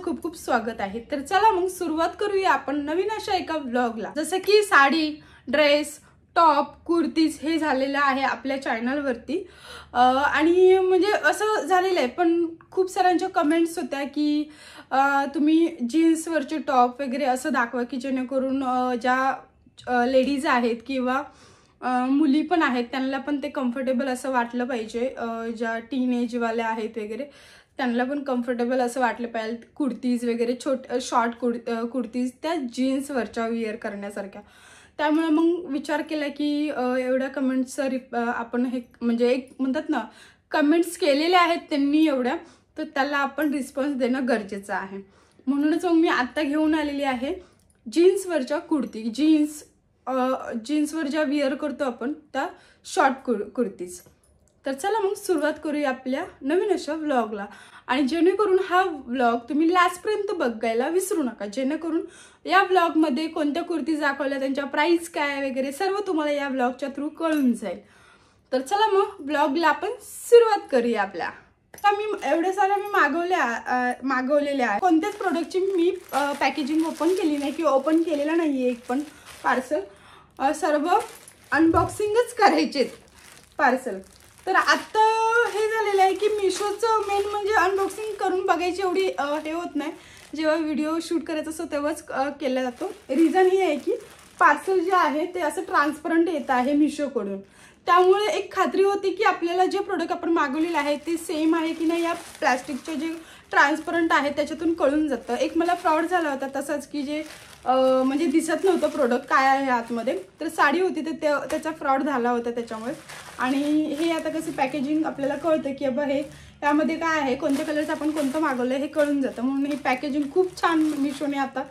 खूप खूप स्वागत आहे। तर चला मग सुरुवात करूया आपण नवीन अशा एका व्लॉगला। जसं की साडी, ड्रेस, टॉप, कुर्तीज हे झालेलं आहे आपल्या चॅनल वरती। आणि म्हणजे असं झालेलं आहे, पण खूप साऱ्यांच्या कमेंट्स होत्या की तुम्ही जीन्स वरचे टॉप वगैरे असं दाखवा की जेणेकरून ज्या लेडीज आहेत किंवा मुली पण आहेत त्यांना पण ते कम्फर्टेबल असं वाटलं पाहिजे। ज्या टीनेज वाल्या आहेत वगैरे त्यांना पण कम्फर्टेबल असं वाटलं पाहिजे। कुर्तीज वगैरे शॉर्ट कुर्तीज त्या जीन्स वरच्या वेअर करण्यासारख्या। त्यामुळे मग विचार केला की एवढ्या कमेंट्सचा आपण हे म्हणजे एक म्हणतात ना, कमेंट्स केलेले आहेत त्यांनी एवढ्या, तर त्याला आपण रिस्पॉन्स देणं गरजेचं आहे। म्हणूनच मग मी आता घेऊन आलेली आहे जीन्स वरच्या कुर्ती। जीन्सवर ज्या वेअर करतो आपण त्या शॉर्ट कुर्तीज। तर चला मग सुरुवात करूया आपल्या नवीन अशा व्लॉगला। आणि जेणेकरून हा व्लॉग तुम्ही लास्टपर्यंत बघायला विसरू नका, जेणेकरून या व्लॉगमध्ये कोणत्या कुर्तीज दाखवल्या, त्यांच्या प्राइस काय वगैरे सर्व तुम्हाला या व्लॉगच्या थ्रू कळून जाईल। तर चला मग व्लॉगला आपण सुरुवात करूया आपल्या। मी एवढ्या साऱ्या मागवलेल्या आहे। कोणत्याच प्रोडक्टची मी पॅकेजिंग ओपन केली नाही किंवा ओपन केलेला नाहीये एक पण पार्सल। सर्व अनबॉक्सिंगच करायचे पार्सल। तर आता हे झालेलं आहे की मिशोचं मेन म्हणजे अनबॉक्सिंग करून बघायची एवढी हे होत नाही। जेव्हा व्हिडिओ शूट करायचा असतो तेव्हाच केला जातो। रिझन हे आहे की पार्सल जे आहे ते असं ट्रान्सपरंट येत आहे मिशोकडून, त्यामुळे एक खात्री होती की आपल्याला जे प्रोडक्ट आपण मागवलेले आहे ते सेम आहे की नाही। या प्लास्टिकचे जे ट्रान्सपरंट आहे त्याच्यातून कळून जातं। एक मला फ्रॉड झाला होता तसाच की जे म्हणजे दिसत नव्हतं प्रोडक्ट काय आहे आतमध्ये, तर साडी होती तर त्याचा फ्रॉड झाला होता त्याच्यामुळे। आणि हे आता कसं पॅकेजिंग आपल्याला कळतं की बाबा हे यामध्ये काय आहे, कोणत्या कलरचं आपण कोणतं मागवलं हे कळून जातं। म्हणून ही पॅकेजिंग खूप छान मिशोने आता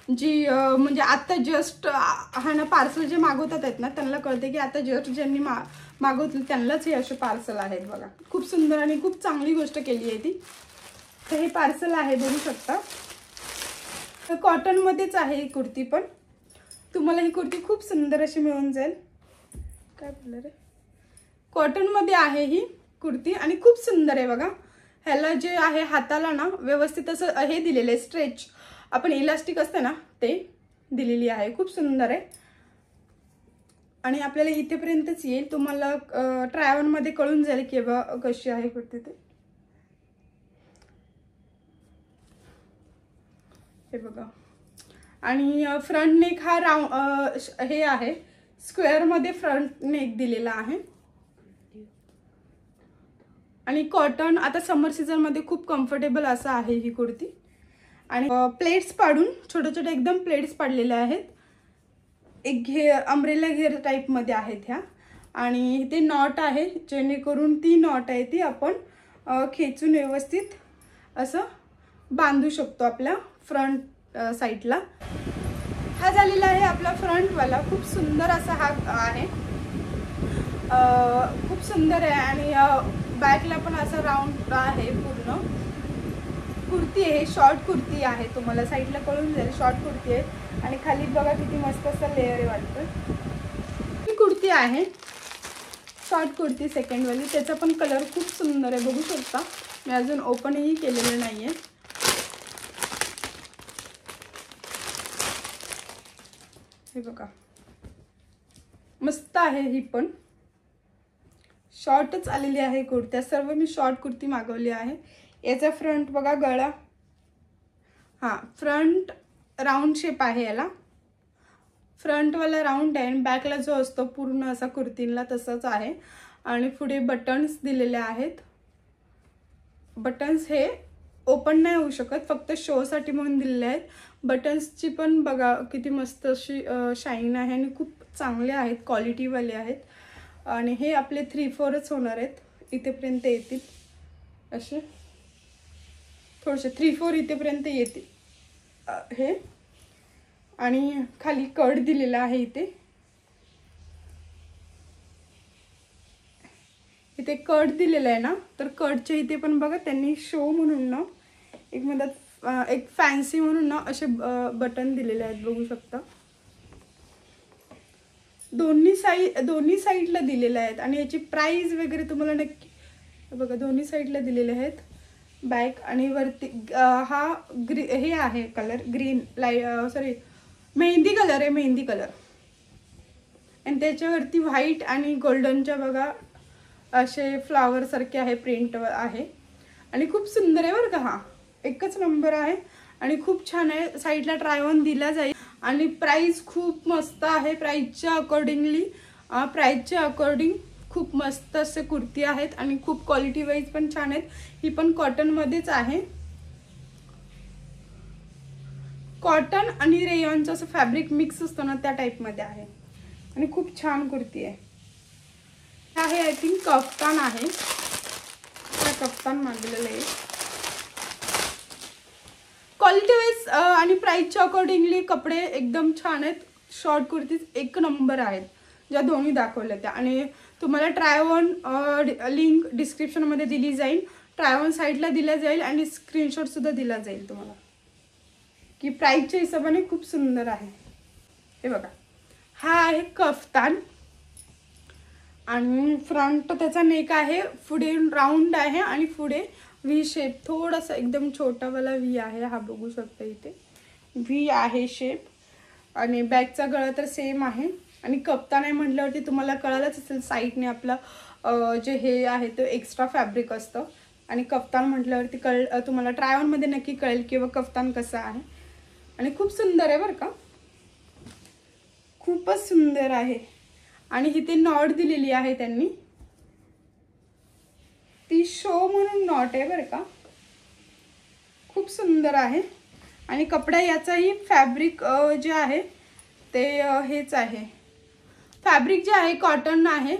जी म्हणजे आता जस्ट हा ना पार्सल जे मागवतात आहेत ना त्यांना कळते की आता जस्ट ज्यांनी मागवतील त्यांनाच हे असे पार्सल आहेत बघा। खूप सुंदर आणि खूप चांगली गोष्ट केली आहे ती। तर हे पार्सल आहे बघू शकता, कॉटन मध्येच आहे ही कुर्ती। पण तुम्हाला ही कुर्ती खूप सुंदर अशी मिळून जाईल। काय बोललं रे, कॉटन मध्ये आहे ही कुर्ती आणि खूप सुंदर आहे बघा। ह्याला जे आहे हाताला ना व्यवस्थित असं हे दिलेलं आहे, स्ट्रेच आपण इलास्टिक असते ना ते दिलेली आहे। खूप सुंदर आहे आणि आपल्याला इथेपर्यंतच येईल। तुम्हाला ट्राय ऑन मध्ये कळून जाईल की बाबा कशी आहे कुर्ती ते। हे बघा, आणि फ्रंट नेक हा हे आहे स्क्वेअर मध्ये फ्रंट नेक दिलेला आहे। आणि कॉटन आता समर सीझन मध्ये खूप कम्फर्टेबल असं आहे ही कुर्ती। आणि प्लेट्स पाडून छोटे छोटे एकदम प्लेट्स पाडलेले आहेत। एक अम्ब्रेला घेर टाइप मध्ये आहेत ह्या। आणि ते नॉट आहे जेणेकरून ती नॉट आहे ती आपण खेचून व्यवस्थित असं बांधू शकतो आपल्या फ्रंट साइडला। हा झालेला आहे आपला फ्रंट वाला। खूप सुंदर असा हा आहे, खूप सुंदर आहे। आणि बॅकला पण असं राऊंड आहे पूर्ण कुर्ती आहे। शॉर्ट कुर्ती आहे, तुम्हाला साईडला कळून जाईल शॉर्ट कुर्ती आहे। आणि खाली बघा किती मस्त असं लेअर आहे वाटतं। ही कुर्ती आहे शॉर्ट कुर्ती सेकंड वाली, त्याचा पण कलर खूप सुंदर आहे बघू शकता। मी अजून ओपनही केलेलं नाहीये। हे बघा मस्त आहे, ही पण शॉर्टच आलेली आहे कुर्त्या। सर्व मी शॉर्ट कुर्ती मागवली आहे। याचा फ्रंट बघा गळा, हा फ्रंट राऊंड शेप आहे याला। फ्रंट वाला राऊंड आहे आणि बॅकला जो असतो पूर्ण असा कुर्तीला तसंच आहे। आणि पुढे बटन्स दिलेले आहेत। बटन्स हे ओपन नाही होऊ शकत, फक्त शो साठी म्हणून दिलेले आहेत। बटन्सची पण बघा किती मस्त अशी शाईन आहे आणि खूप चांगले आहेत, क्वालिटी वाले आहेत। आणि हे आपले 3-4च होणार आहेत, इथेपर्यंत येतील असे थोडेसे 3-4 इथेपर्यंत येतील हे। आणि खाली कट दिलेला आहे इथे कट दिलेला आहे ना, तर कटच्या इथे पण बघा त्यांनी शो म्हणून ना एक म्हणतात एक फॅन्सी म्हणून ना असे बटन दिलेले आहेत बघू शकता। दोन्ही साइडला दिलेले आहेत। आणि याची प्राइस वगैरे तुम्हाला नक्की बघा दोन्ही साइडला दिलेले आहेत। बॅक आणि वरती हा हे आहे colour green sorry mehndi colour आहे, मेहंदी कलर. आणि त्याच्यावरती व्हाईट आणि गोल्डनच्या बघा असे फ्लावर सारखे आहे प्रिंट आहे आणि खूप सुंदर आहे बरं का. हा एकच नंबर आहे आणि खूप छान आहे. साईडला ट्राय ऑन दिला जाईल आणि प्राइस खूप मस्त आहे. प्राइसच्या अकॉर्डिंग खूप मस्त असे कुर्ती आहेत आणि खूप क्वालिटी वाईज पण छान आहेत. ही पण कॉटन मध्येच आहे. कॉटन आणि रेयॉनचं असं फॅब्रिक मिक्स असतं ना त्या टाइप मध्ये आहे आणि खूप छान कुर्ती आहे. आय थिंक कफ्तान आहे. कफ्तान मागलेलं आहे. क्वालिटी वाईज आणि प्राइसच्या अकॉर्डिंगली कपडे एकदम छान आहेत. शॉर्ट कुर्तीज एक नंबर आहेत ज्या दोन्ही दाखवल्या त्या. आणि तुम्हाला ट्राय ऑन लिंक डिस्क्रिप्शनमध्ये दिली जाईल. ट्राय ऑन साईडला दिला जाईल आणि स्क्रीनशॉट सुद्धा दिला जाईल तुम्हाला की प्राइसच्या हिशोबाने खूप सुंदर आहे. हे बघा हा आहे कफ्तान आणि फ्रंट त्याचा नेक आहे, पुढे राऊंड आहे आणि पुढे व्ही शेप थोडासा एकदम छोटावाला व्ही आहे. हा बघू शकता इथे व्ही आहे शेप. आणि बॅकचा गळा तर सेम आहे आणि कप्तान आहे म्हटल्यावरती तुम्हाला कळालंच असेल साईडने आपलं जे हे आहे ते एक्स्ट्रा फॅब्रिक असतं. आणि कप्तान म्हटल्यावरती तुम्हाला ट्राय ऑन मध्ये नक्की कळेल किंवा कप्तान कसं आहे. आणि खूप सुंदर आहे बरं का, खूपच सुंदर आहे. आणि इथे नॉट दिलेली आहे त्यांनी, ती शो म्हणून नॉट आहे बरं का. खूप सुंदर आहे. आणि कपडा याचाही फॅब्रिक जे आहे ते हेच आहे. फॅब्रिक जे आहे कॉटन आहे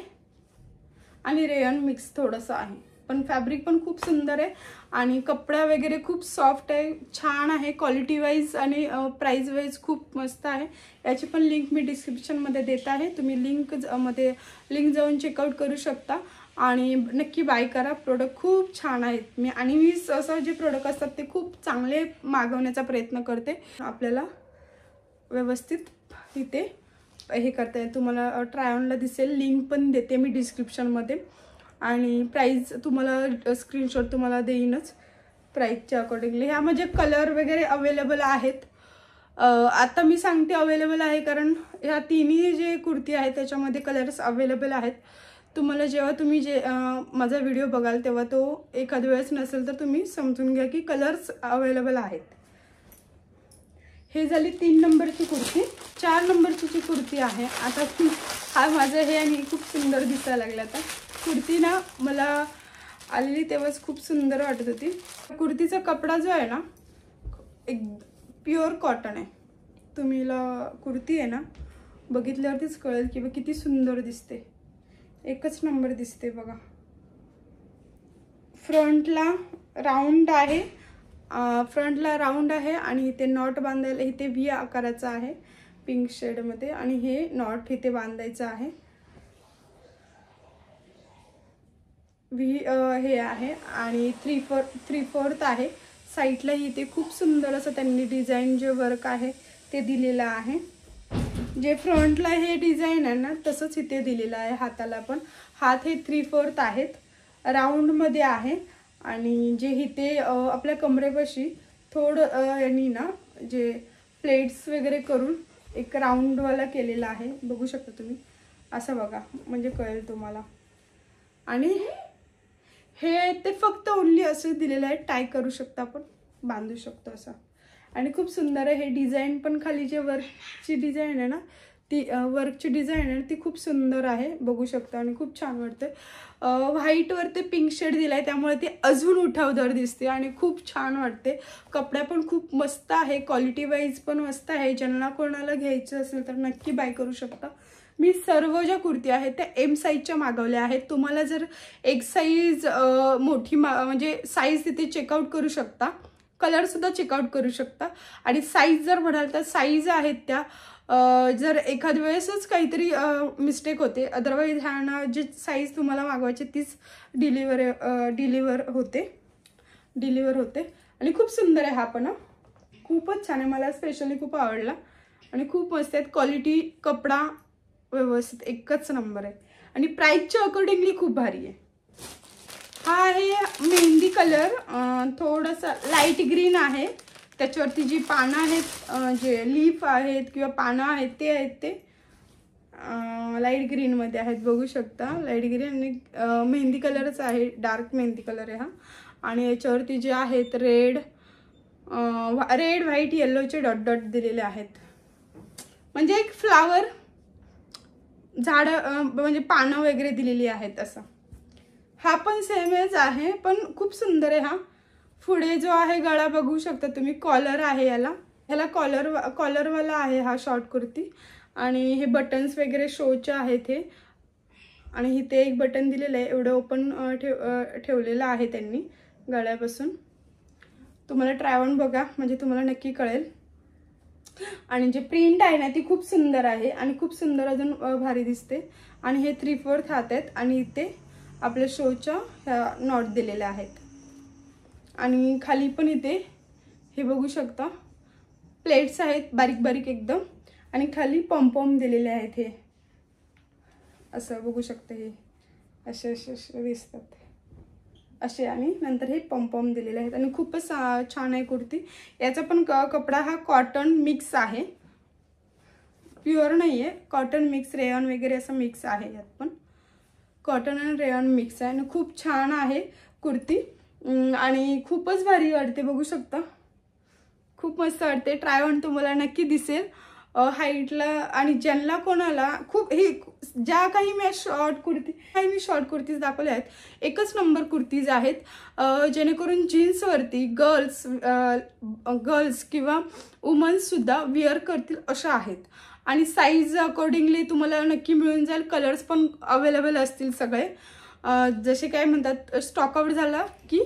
आणि रेयन मिक्स थोडंसं आहे. पण फॅब्रिक पण खूप सुंदर आहे आणि कपडा वगैरे खूप सॉफ्ट आहे, छान आहे. क्वालिटी वाईज आणि प्राइस वाईज खूप मस्त आहे. याची पण लिंक मी डिस्क्रिप्शनमध्ये देत आहे. तुम्ही लिंक जाऊन चेकआउट करू शकता आणि नक्की बाय करा. प्रोडक्ट खूप छान आहेत. मी असं जे प्रोडक्ट असतात ते खूप चांगले मागवण्याचा प्रयत्न करते. आपल्याला व्यवस्थित इथे हे करता येईल. तुम्हाला ट्राय ऑनला दिसेल, लिंक पण देते मी डिस्क्रिप्शनमध्ये आणि प्राइस तुम्हाला स्क्रीनशॉट तुम्हाला देईनच प्राइसच्या अकॉर्डिंगली. ह्या म्हणजे कलर वगैरे अवेलेबल आहेत. आता मी सांगते अवेलेबल आहे कारण ह्या तिन्ही जे कुर्ती आहेत त्याच्यामध्ये कलर्स अवेलेबल आहेत. तुम्हाला जेव्हा तुम्ही माझा व्हिडिओ बघाल तेव्हा तो एखाद्या वेळेस नसेल तर तुम्ही समजून घ्या की कलर्स अवेलेबल आहेत. हे झाली 3 नंबरची कुर्ती. 4 नंबरची जी कुर्ती आहे आता हा माझं हे आणि खूप सुंदर दिसायला लागलं. आता कुर्ती ना मला आलेली तेव्हाच खूप सुंदर वाटत होती. कुर्तीचा कपडा जो आहे ना एक प्युअर कॉटन आहे. तुम्हीला कुर्ती आहे ना बघितल्यावरतीच कळेल की किती सुंदर दिसते. एकच नंबर दिसते बघा. फ्रंटला राऊंड आहे आणि इथे नॉट बांधायला इथे व्ही आकाराचा आहे पिंक शेडमध्ये आणि हे नॉट इथे बांधायचं आहे. व्ही हे आहे आणि 3/4 आहे. साईडला इथे खूप सुंदर असं त्यांनी डिझाईन जे वर्क आहे ते दिलेलं आहे. जे फ्रंटला हे डिझाईन आहे ना तसंच इथे दिलेलं आहे. हाताला पण हात हे 3/4 आहेत, राऊंडमध्ये आहे. आणि जे इथे आपल्या कमरेपाशी थोडं यांनी ना जे प्लेट्स वगैरे करून एक राऊंडवाला केलेला आहे. बघू शकता तुम्ही असं बघा म्हणजे कळेल तुम्हाला. आणि हे ते फक्त ओनली असं दिलेलं आहे, टाय करू शकता आपण, बांधू शकतो असं. आणि खूप सुंदर आहे. हे डिझाईन पण खाली जे वर्कची डिझाईन आहे ना ती वर्कची डिझाईन आहे ती खूप सुंदर आहे, बघू शकता. आणि खूप छान वाटते. व्हाईटवर ते पिंक शेड दिला आहे त्यामुळे ती अजून उठावदार दिसते आणि खूप छान वाटते. कपडा पण खूप मस्त आहे, क्वालिटी वाईज पण मस्त आहे. ज्यांना कोणाला घ्यायचं असेल तर नक्की बाय करू शकता. मी सर्व ज्या कुर्ती आहेत त्या एम साईजच्या मागवल्या आहेत. तुम्हाला जर एक साईज मोठी म्हणजे साईज तिथे चेकआउट करू शकता, कलर सुद्धा चेकआउट करू शकता. आणि साईज जर म्हणाल तर साईज आहेत त्या जर एखाद्या वेळेसच काहीतरी मिस्टेक होते, अदरवाईज ह्या जी साईज तुम्हाला मागवायची तीच डिलिव्हर होते. आणि खूप सुंदर आहे हा पण, खूपच छान आहे. मला स्पेशली खूप आवडला आणि खूप मस्त आहेत. क्वालिटी कपडा व्यवस्थित एकच नंबर आहे आणि प्राइसच्या अकॉर्डिंगली खूप भारी आहे. हा आहे मेहंदी कलर, थोडासा लाईट ग्रीन आहे. त्याच्यावरती जी पानं आहेत, जे लीफ आहेत किंवा पानं आहेत ते लाईट ग्रीनमध्ये आहेत, बघू शकता. लाईट ग्रीन आणि मेहंदी कलरच आहे, डार्क मेहंदी कलर आहे हा. आणि याच्यावरती जे आहेत रेड व्हाईट येल्लोचे डॉट डॉट दिलेले आहेत. म्हणजे एक फ्लावर झाड, म्हणजे पानं वगैरे दिलेली आहेत असं. हा पण सेमच आहे, पण खूप सुंदर आहे हा. पुढे जो आहे गळा बघू शकता तुम्ही, कॉलर आहे ह्याला कॉलरवाला आहे हा शॉर्ट कुर्ती. आणि हे बटन्स वगैरे शोचे आहेत हे. आणि इथे एक बटन दिलेलं आहे, एवढं ओपन ठेवलेलं आहे त्यांनी गळ्यापासून. तुम्हाला ट्राय ऑन बघा म्हणजे तुम्हाला नक्की कळेल. आणि जे प्रिंट आहे ना ती खूप सुंदर आहे आणि खूप सुंदर अजून भारी दिसते. आणि हे 3/4 हात आहेत आणि इथे आपल्या शोच्या ह्या नॉट दिलेल्या आहेत. आणि खाली पण इथे हे बघू शकता प्लेट्स आहेत बारीक बारीक एकदम. आणि खाली पॉम्पॉम दिलेले आहेत, हे असं बघू शकता. हे असे असे असे दिसतात असे. आणि नंतर हे पॉम्पॉम दिलेले आहेत आणि खूपच छान आहे कुर्ती. याचा पण कपडा हा कॉटन मिक्स आहे, प्युअर नाही आहे, कॉटन मिक्स, रेयॉन वगैरे असं मिक्स आहे. यात पण कॉटन आणि रेयॉन मिक्स आहे आणि खूप छान आहे कुर्ती. आणि खूपच भारी वाटते, बघू शकता. खूप मस्त वाटते. ट्राय ऑन तुम्हाला नक्की दिसेल हाईटला. आणि ज्यांना कोणाला खूप हे ज्या काही मी शॉर्ट कुर्तीज दाखवल्या आहेत, एकच नंबर कुर्तीज आहेत, जेणेकरून जीन्सवरती गर्ल्स किंवा वुमन्ससुद्धा वेअर करतील अशा आहेत. आणि साईज अकॉर्डिंगली तुम्हाला नक्की मिळून जाईल. कलर्स पण अवेलेबल असतील सगळे. जसे काय म्हणतात, स्टॉक आउट झाला की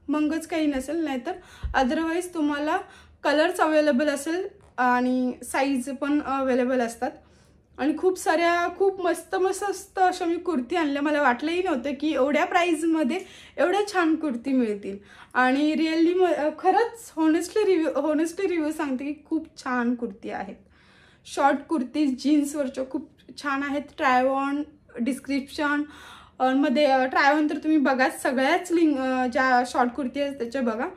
मगच काही नसेल, नाहीतर अदरवाईज तुम्हाला कलर्स अवेलेबल असेल आणि साईज पण अवेलेबल असतात. आणि खूप मस्त अशा मी कुर्ती आणल्या. मला वाटलंही नव्हतं की एवढ्या प्राईजमध्ये एवढ्या छान कुर्ती मिळतील. आणि रिअली खरंच होनेस्टली रिव्ह्यू सांगते की खूप छान कुर्ती आहेत. शॉर्ट कुर्ती जीन्सवरच्या खूप छान आहेत. ट्राय ऑन डिस्क्रिप्शन मध्ये ट्राय ऑन तर तुम्ही बघा, सगळ्याच लिंक ज्या शॉर्ट कुर्ती आहेत त्याच्या बघा.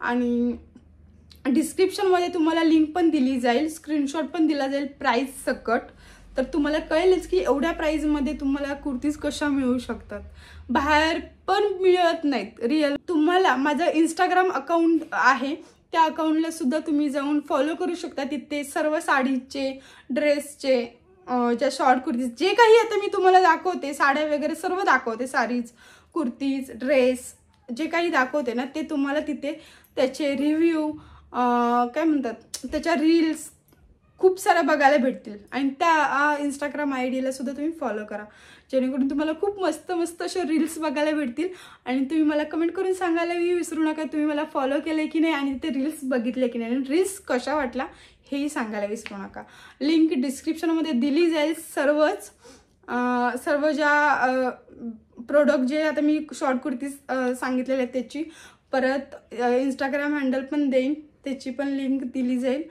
आणि डिस्क्रिप्शनमध्ये तुम्हाला लिंक पण दिली जाईल, स्क्रीनशॉट पण दिला जाईल प्राईस सकट. तर तुम्हाला कळेलच की एवढ्या प्राईजमध्ये तुम्हाला कुर्तीज कशा मिळू शकतात, बाहेर पण मिळत नाहीत रिअल. तुम्हाला माझं इंस्टाग्राम अकाउंट आहे, त्या अकाउंटला सुद्धा तुम्ही जाऊन फॉलो करू शकता. तिथे सर्व साडीचे, ड्रेसचे, ज्या शॉर्ट कुर्तीज जे काही आता मी तुम्हाला दाखवते, साड्या वगैरे सर्व दाखवते, साडीज, कुर्तीज, ड्रेस जे काही दाखवते ना, ते तुम्हाला तिथे त्याचे रिव्ह्यू, काय म्हणतात, त्याच्या रील्स खूप साऱ्या बघायला भेटतील. आणि त्या इंस्टाग्राम आयडीला सुद्धा तुम्ही फॉलो करा, जेणेकरून तुम्हाला खूप मस्त असे रील्स बघायला भेटतील. आणि तुम्ही मला कमेंट करून सांगायलाही विसरू नका तुम्ही मला फॉलो केले की नाही आणि ते रील्स बघितले की नाही, आणि रील्स कशा वाटला हेही सांगायला विसरू नका. लिंक डिस्क्रिप्शनमध्ये दिली जाईल. सर्व ज्या प्रोडक्ट जे आता मी शॉर्ट कुर्ती सांगितलेले आहेत त्याची, परत इंस्टाग्राम हँडल पण देईन, त्याची पण लिंक दिली जाईल.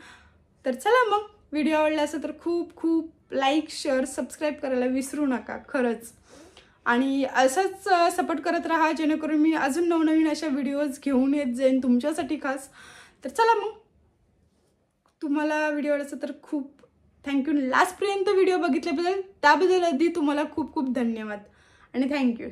तर चला मग, व्हिडिओ आवडला असेल तर खूप लाईक, शेअर, सबस्क्राईब करायला विसरू नका खरंच. आणि असंच सपोर्ट करत राहा, जेणेकरून मी अजून नवनवीन अशा व्हिडिओज घेऊन येत जाईन तुमच्यासाठी खास. तर चला मग, तुम्हाला व्हिडिओ आवडला तर खूप थँक्यू. लास्टपर्यंत व्हिडिओ बघितल्याबद्दल त्याबद्दल आधी तुम्हाला खूप धन्यवाद आणि थँक्यू.